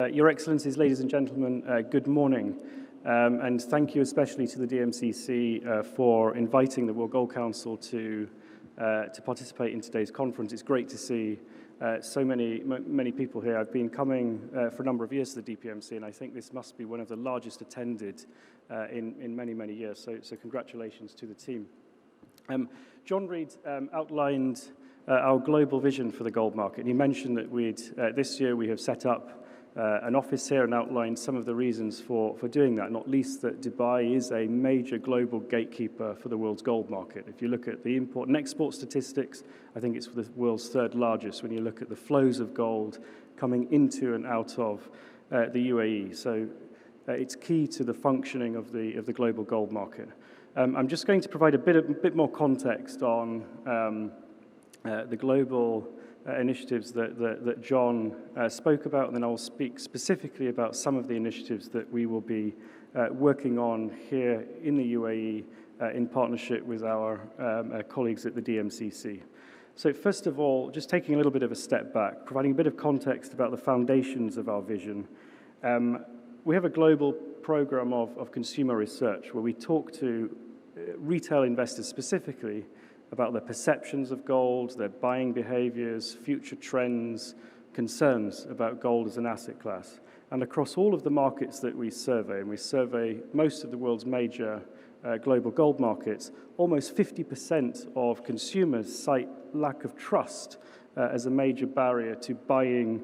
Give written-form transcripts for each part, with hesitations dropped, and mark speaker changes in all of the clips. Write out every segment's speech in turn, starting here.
Speaker 1: Your Excellencies, ladies and gentlemen, good morning, and thank you especially to the DMCC for inviting the World Gold Council to participate in today's conference. It's great to see so many people here. I've been coming for a number of years to the DPMC, and I think this must be one of the largest attended in many years, so congratulations to the team. John Reid outlined our global vision for the gold market. He mentioned that this year we have set up an office here and outlined some of the reasons for doing that, not least that Dubai is a major global gatekeeper for the world's gold market. If you look at the import and export statistics, I think it's the world's third largest when you look at the flows of gold coming into and out of the UAE. So it's key to the functioning of the global gold market. I'm just going to provide a bit more context on the global initiatives that John spoke about, and then I'll speak specifically about some of the initiatives that we will be working on here in the UAE in partnership with our colleagues at the DMCC. So first of all, just taking a little bit of a step back, providing a bit of context about the foundations of our vision. We have a global program of consumer research where we talk to retail investors specifically about their perceptions of gold, their buying behaviors, future trends, concerns about gold as an asset class. And across all of the markets that we survey, and we survey most of the world's major global gold markets, almost 50% of consumers cite lack of trust as a major barrier to buying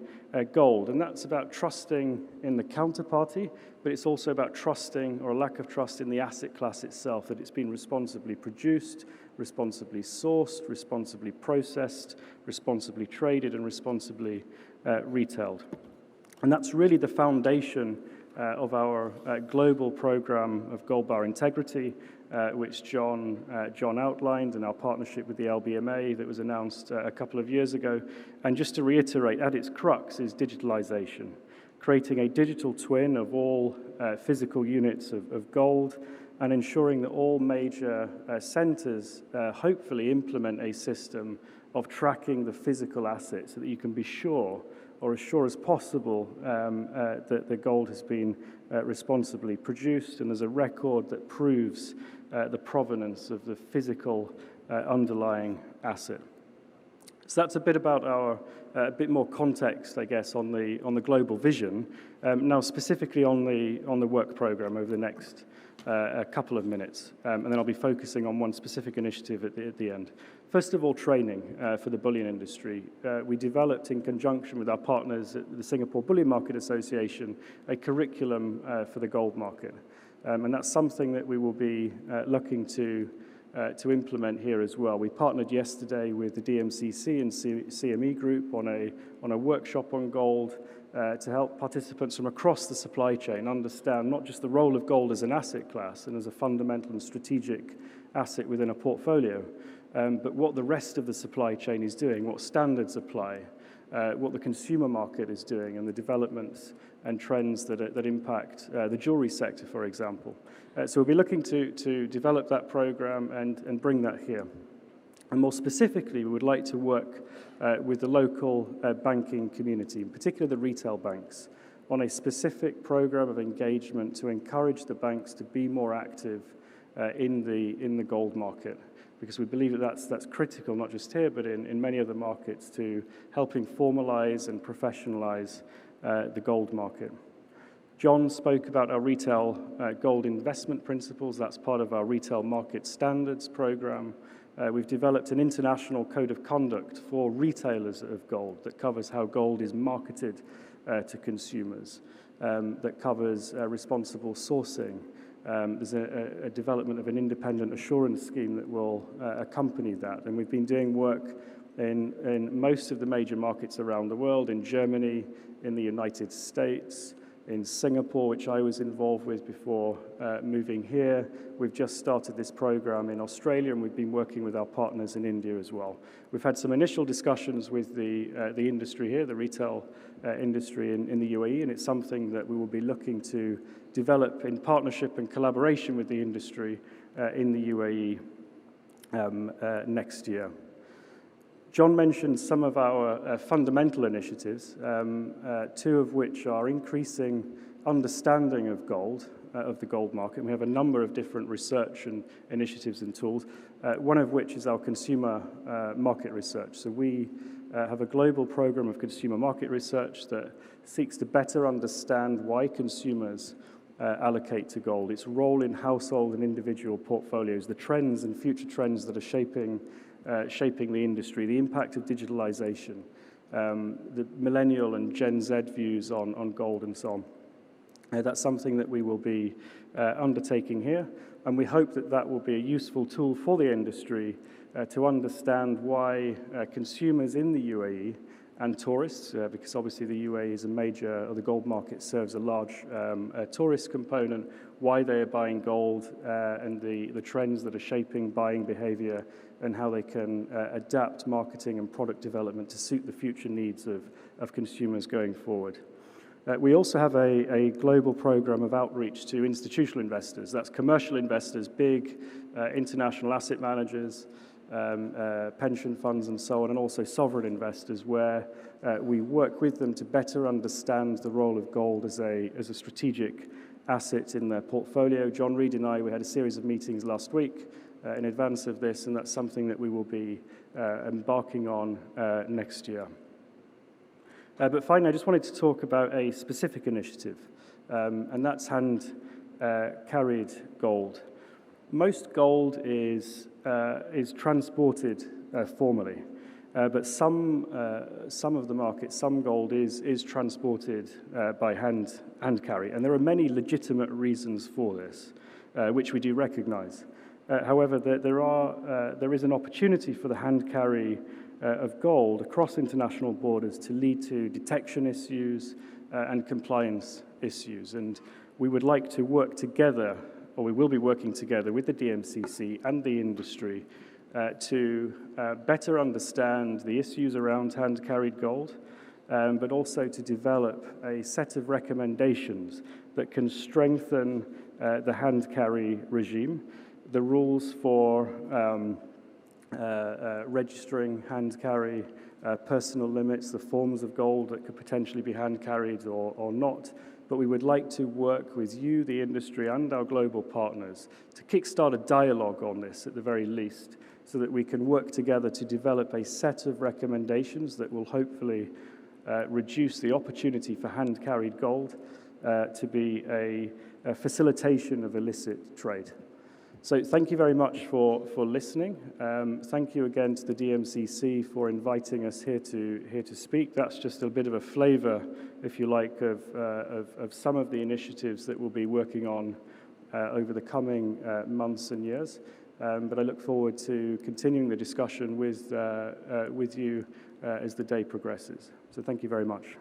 Speaker 1: gold. And that's about trusting in the counterparty, but it's also about trusting or a lack of trust in the asset class itself, that it's been responsibly produced, responsibly sourced, responsibly processed, responsibly traded, and responsibly retailed. And that's really the foundation of our global program of gold bar integrity, which John outlined, and our partnership with the LBMA that was announced a couple of years ago. And just to reiterate, at its crux is digitalization, creating a digital twin of all physical units of gold, and ensuring that all major centers hopefully implement a system of tracking the physical assets so that you can be sure, or as sure as possible, that the gold has been responsibly produced, and there's a record that proves the provenance of the physical underlying asset. So that's a bit about our, a bit more context, I guess, on the global vision. Now, specifically on the work program over the next a couple of minutes, and then I'll be focusing on one specific initiative at the end. First of all, training for the bullion industry. We developed, in conjunction with our partners at the Singapore Bullion Market Association, a curriculum for the gold market. And that's something that we will be looking to implement here as well. We partnered yesterday with the DMCC and CME Group on a workshop on gold to help participants from across the supply chain understand not just the role of gold as an asset class and as a fundamental and strategic asset within a portfolio, but what the rest of the supply chain is doing, what standards apply, what the consumer market is doing, and the developments and trends that impact the jewelry sector, for example. So we'll be looking to develop that program and bring that here. And more specifically, we would like to work with the local banking community, in particular the retail banks, on a specific program of engagement to encourage the banks to be more active in the gold market, because we believe that that's critical, not just here, but in many other markets, to helping formalize and professionalize the gold market. John spoke about our retail gold investment principles. That's part of our retail market standards program. We've developed an international code of conduct for retailers of gold that covers how gold is marketed to consumers, that covers responsible sourcing. There's a development of an independent assurance scheme that will accompany that. And we've been doing work in most of the major markets around the world, in Germany, in the United States, in Singapore, which I was involved with before moving here. We've just started this program in Australia, and we've been working with our partners in India as well. We've had some initial discussions with the industry here, the retail industry in the UAE, and it's something that we will be looking to develop in partnership and collaboration with the industry in the UAE next year. John mentioned some of our fundamental initiatives, two of which are increasing understanding of gold, of the gold market. And we have a number of different research and initiatives and tools, one of which is our consumer market research. So we have a global program of consumer market research that seeks to better understand why consumers allocate to gold, its role in household and individual portfolios, the trends and future trends that are shaping the industry, the impact of digitalization, the millennial and Gen Z views on gold and so on. That's something that we will be undertaking here, and we hope that that will be a useful tool for the industry to understand why consumers in the UAE and tourists, because obviously the UAE is a major, or the gold market serves a large tourist component, why they are buying gold and the trends that are shaping buying behavior and how they can adapt marketing and product development to suit the future needs of consumers going forward. We also have a global program of outreach to institutional investors. That's commercial investors, big international asset managers, pension funds and so on, and also sovereign investors, where we work with them to better understand the role of gold as a strategic asset in their portfolio. John Reed and we had a series of meetings last week in advance of this, and that's something that we will be embarking on next year. But finally, I just wanted to talk about a specific initiative, and that's hand-carried gold. Most gold is transported formally, but some of the market, some gold is transported by hand carry, and there are many legitimate reasons for this, which we do recognize. However, there is an opportunity for the hand carry of gold across international borders to lead to detection issues and compliance issues. And we would like to work together, or we will be working together with the DMCC and the industry to better understand the issues around hand-carried gold, but also to develop a set of recommendations that can strengthen the hand carry regime, the rules for registering hand carry, personal limits, the forms of gold that could potentially be hand carried or not. But we would like to work with you, the industry, and our global partners to kickstart a dialogue on this at the very least, so that we can work together to develop a set of recommendations that will hopefully reduce the opportunity for hand-carried gold to be a facilitation of illicit trade. So thank you very much for listening. Thank you again to the DMCC for inviting us here to speak. That's just a bit of a flavor, if you like, of some of the initiatives that we'll be working on over the coming months and years. But I look forward to continuing the discussion with you as the day progresses. So thank you very much.